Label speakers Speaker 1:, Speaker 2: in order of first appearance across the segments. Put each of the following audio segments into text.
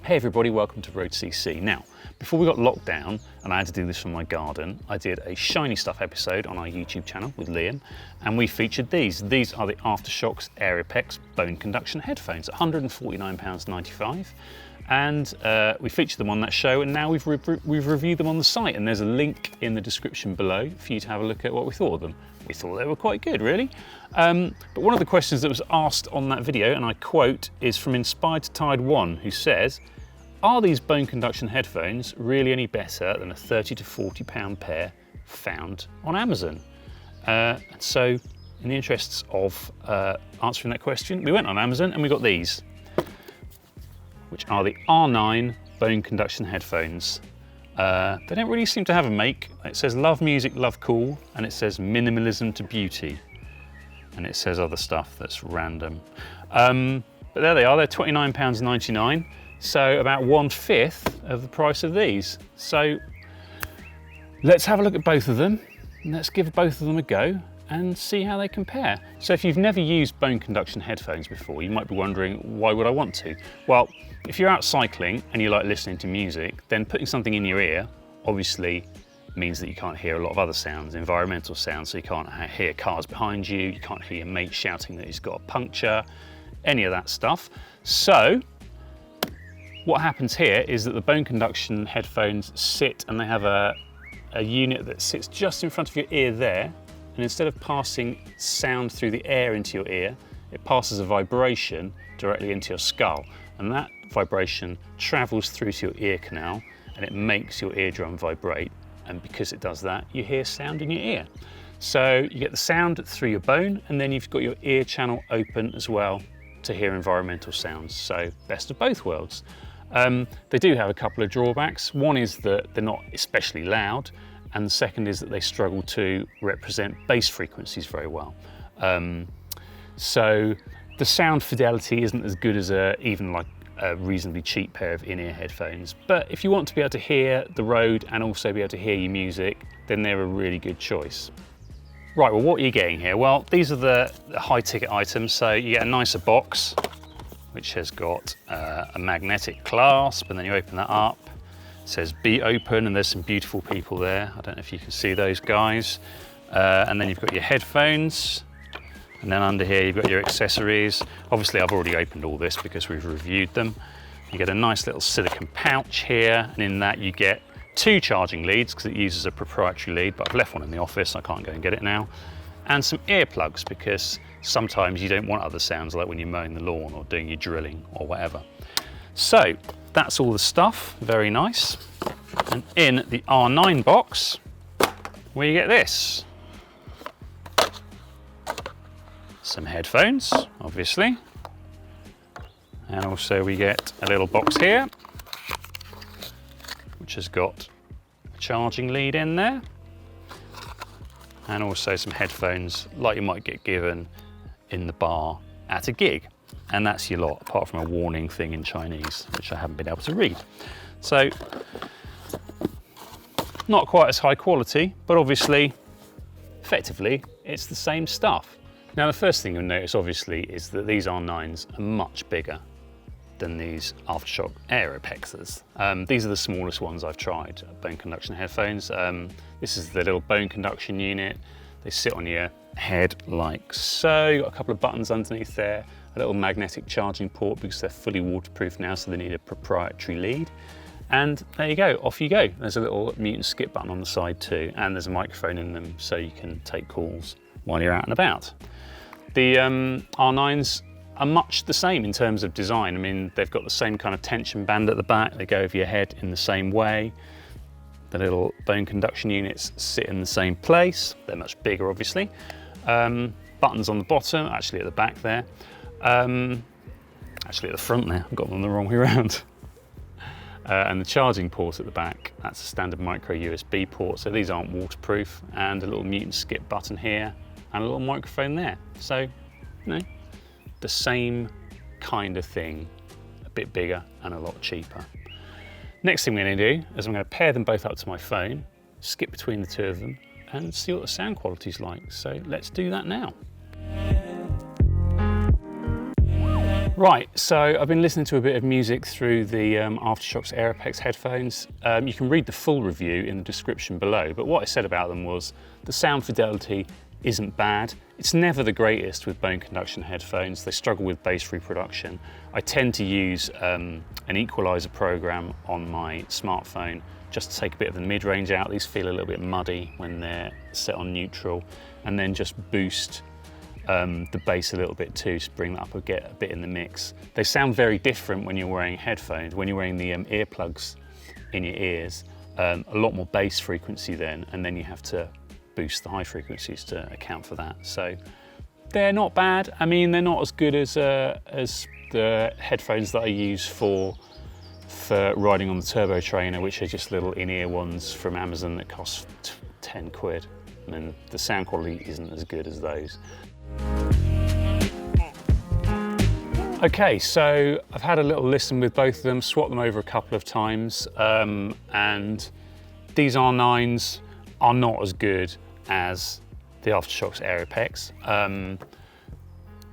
Speaker 1: Hey everybody, welcome to Road.cc. Now, before we got locked down and I had to do this from my garden, I did a Shiny Stuff episode on our YouTube channel with Liam, and we featured these. These are the Aftershokz Aeropex bone conduction headphones, £149.95. And we featured them on that show, and now we've reviewed them on the site, and there's a link in the description below for you to have a look at what we thought of them. We thought they were quite good, really. But one of the questions that was asked on that video, and I quote, is from Inspired to Tired 1, who says, are these bone conduction headphones really any better than a £30 to £40 pair found on Amazon? So in the interests of answering that question, we went on Amazon and we got these, which are the R9 bone conduction headphones. They don't really seem to have a make. It says love music, love cool, and it says minimalism to beauty. And it says other stuff that's random. But there they are, they're £29.99. So about 1/5 of the price of these. So let's have a look at both of them. And let's give both of them a go and see how they compare. So if you've never used bone conduction headphones before, you might be wondering, why would I want to? Well, if you're out cycling and you like listening to music, then putting something in your ear obviously means that you can't hear a lot of other sounds, environmental sounds, so you can't hear cars behind you, you can't hear your mate shouting that he's got a puncture, any of that stuff. So what happens here is that the bone conduction headphones sit, and they have a unit that sits just in front of your ear there, and instead of passing sound through the air into your ear, it passes a vibration directly into your skull, and that vibration travels through to your ear canal and it makes your eardrum vibrate, and because it does that, you hear sound in your ear. So you get the sound through your bone, and then you've got your ear channel open as well to hear environmental sounds, so best of both worlds. They do have a couple of drawbacks. One is that they're not especially loud, and the second is that they struggle to represent bass frequencies very well. So the sound fidelity isn't as good as even like a reasonably cheap pair of in-ear headphones. But if you want to be able to hear the road and also be able to hear your music, then they're a really good choice. Right, well, what are you getting here? Well, these are the high-ticket items. So you get a nicer box, which has got a magnetic clasp, and then you open that up. It says be open, and there's some beautiful people there. I don't know if you can see those guys. And then you've got your headphones, and then under here you've got your accessories. Obviously I've already opened all this because we've reviewed them. You get a nice little silicone pouch here, and in that you get 2 charging leads because it uses a proprietary lead, but I've left one in the office, I can't go and get it now. And some earplugs, because sometimes you don't want other sounds, like when you're mowing the lawn or doing your drilling or whatever. So that's all the stuff, very nice. And in the R9 box, we get this. Some headphones, obviously. And also we get a little box here, which has got a charging lead in there. And also some headphones like you might get given in the bar at a gig. And that's your lot, apart from a warning thing in Chinese, which I haven't been able to read. So, not quite as high quality, but obviously, effectively, it's the same stuff. Now, the first thing you'll notice, obviously, is that these R9s are much bigger than these Aftershock Aeropexes. These are the smallest ones I've tried, bone conduction headphones. This is the little bone conduction unit. They sit on your head like so. You've got a couple of buttons underneath there, a little magnetic charging port because they're fully waterproof now, so they need a proprietary lead. And there you go, off you go. There's a little mute and skip button on the side too, and there's a microphone in them so you can take calls while you're out and about. The R9s are much the same in terms of design. I mean, they've got the same kind of tension band at the back. They go over your head in the same way. The little bone conduction units sit in the same place. They're much bigger, obviously. Buttons on the bottom, actually at the back there. Actually at the front there, I've got them the wrong way around. And the charging port at the back, that's a standard micro USB port, so these aren't waterproof. And a little mute and skip button here, and a little microphone there. So, you know, the same kind of thing, a bit bigger and a lot cheaper. Next thing we're going to do is I'm going to pair them both up to my phone, skip between the two of them, and see what the sound quality is like. So let's do that now. Right, so I've been listening to a bit of music through the Aftershokz Aeropex headphones. You can read the full review in the description below, but what I said about them was the sound fidelity isn't bad. It's never the greatest with bone conduction headphones. They struggle with bass reproduction. I tend to use an equalizer program on my smartphone just to take a bit of the mid-range out. These feel a little bit muddy when they're set on neutral, and then just boost the bass a little bit too, to bring that up, get a bit in the mix. They sound very different when you're wearing headphones. When you're wearing the earplugs in your ears, a lot more bass frequency then, and then you have to boost the high frequencies to account for that. So they're not bad. I mean, they're not as good as the headphones that I use for riding on the Turbo Trainer, which are just little in-ear ones from Amazon that cost 10 quid. And the sound quality isn't as good as those. Okay, so I've had a little listen with both of them, swapped them over a couple of times, and these R9s are not as good as the Aftershokz Aeropex.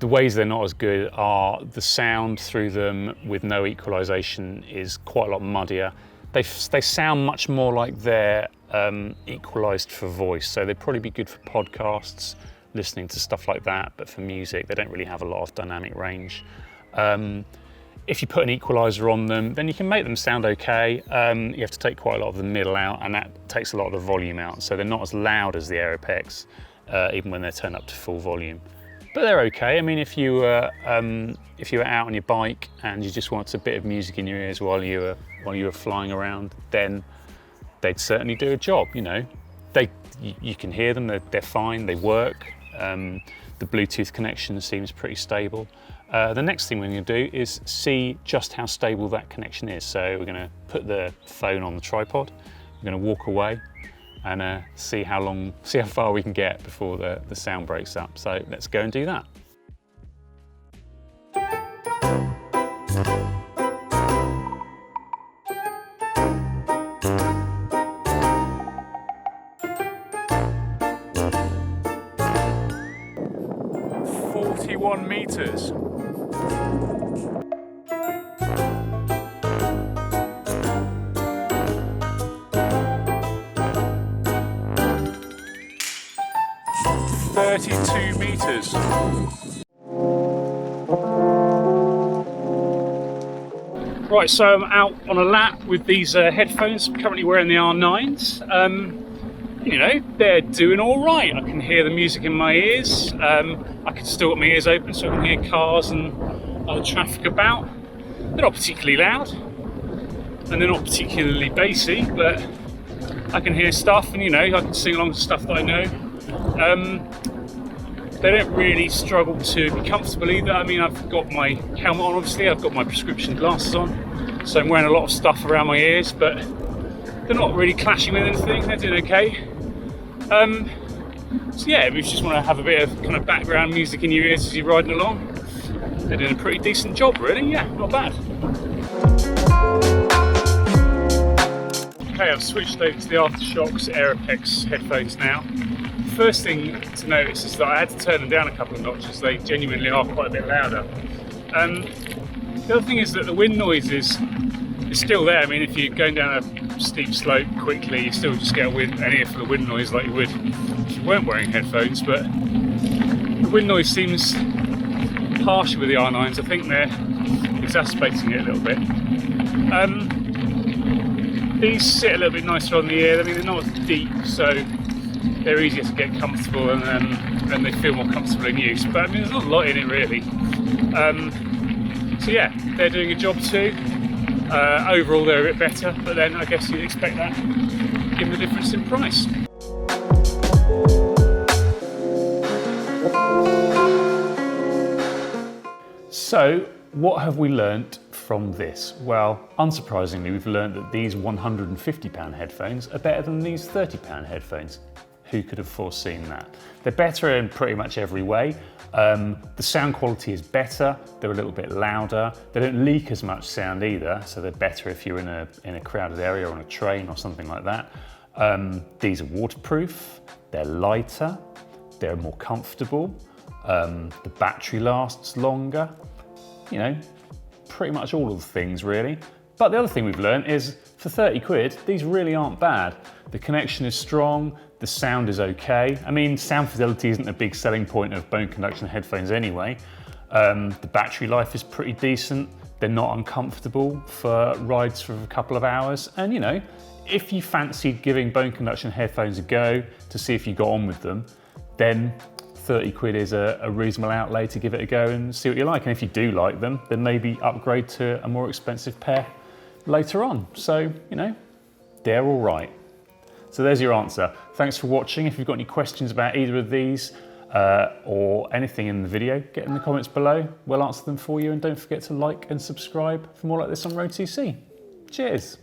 Speaker 1: The ways they're not as good are the sound through them with no equalization is quite a lot muddier. They sound much more like they're equalized for voice, so they'd probably be good for podcasts, listening to stuff like that, but for music they don't really have a lot of dynamic range. If you put an equalizer on them, then you can make them sound okay. You have to take quite a lot of the middle out, and that takes a lot of the volume out, so they're not as loud as the Aeropex, even when they're turned up to full volume. But they're okay. I mean, if you were out on your bike and you just wanted a bit of music in your ears while you were flying around, then they'd certainly do a job. You know, you can hear them. They're fine. They work. The Bluetooth connection seems pretty stable. The next thing we're going to do is see just how stable that connection is. So we're going to put the phone on the tripod. We're going to walk away and see how far we can get before the sound breaks up. So let's go and do that. Meters. $32 meters. Right, so I'm out on a lap with these headphones. I'm currently wearing the R9s. You know, they're doing all right. I can hear the music in my ears. I can still got my ears open so I can hear cars and other traffic about. They're not particularly loud and they're not particularly bassy, but I can hear stuff, and you know, I can sing along to stuff that I know. They don't really struggle to be comfortable either. I mean, I've got my helmet on, obviously, I've got my prescription glasses on, so I'm wearing a lot of stuff around my ears, but they're not really clashing with anything. They're doing okay. So yeah, if you just want to have a bit of kind of background music in your ears as you're riding along, they're doing a pretty decent job, really. Yeah, not bad. Okay, I've switched over to the Aftershokz Aeropex headphones now. First thing to notice is that I had to turn them down a couple of notches. They genuinely are quite a bit louder. The other thing is that the wind noise is still there. I mean, if you're going down a steep slope quickly, you still just get an earful of wind noise like you would if you weren't wearing headphones, but the wind noise seems harsher with the R9s. I think they're exacerbating it a little bit. These sit a little bit nicer on the ear. I mean, they're not as deep, so they're easier to get comfortable, and they feel more comfortable in use. But I mean, there's not a lot in it really. So yeah, they're doing a job too. Overall, they're a bit better, but then I guess you'd expect that given the difference in price. So, what have we learnt from this? Well, unsurprisingly, we've learnt that these £150 headphones are better than these £30 headphones. Who could have foreseen that? They're better in pretty much every way. The sound quality is better, they're a little bit louder, they don't leak as much sound either, so they're better if you're in a crowded area or on a train or something like that. These are waterproof, they're lighter, they're more comfortable, the battery lasts longer, you know, pretty much all of the things really. But the other thing we've learned is for 30 quid, these really aren't bad. The connection is strong, the sound is okay. I mean, sound fidelity isn't a big selling point of bone conduction headphones anyway. The battery life is pretty decent. They're not uncomfortable for rides for a couple of hours. And you know, if you fancied giving bone conduction headphones a go to see if you got on with them, then 30 quid is a reasonable outlay to give it a go and see what you like. And if you do like them, then maybe upgrade to a more expensive pair later on. So, you know, they're all right. So there's your answer. Thanks for watching. If you've got any questions about either of these or anything in the video, get in the comments below. We'll answer them for you. And don't forget to like and subscribe for more like this on road.cc. Cheers.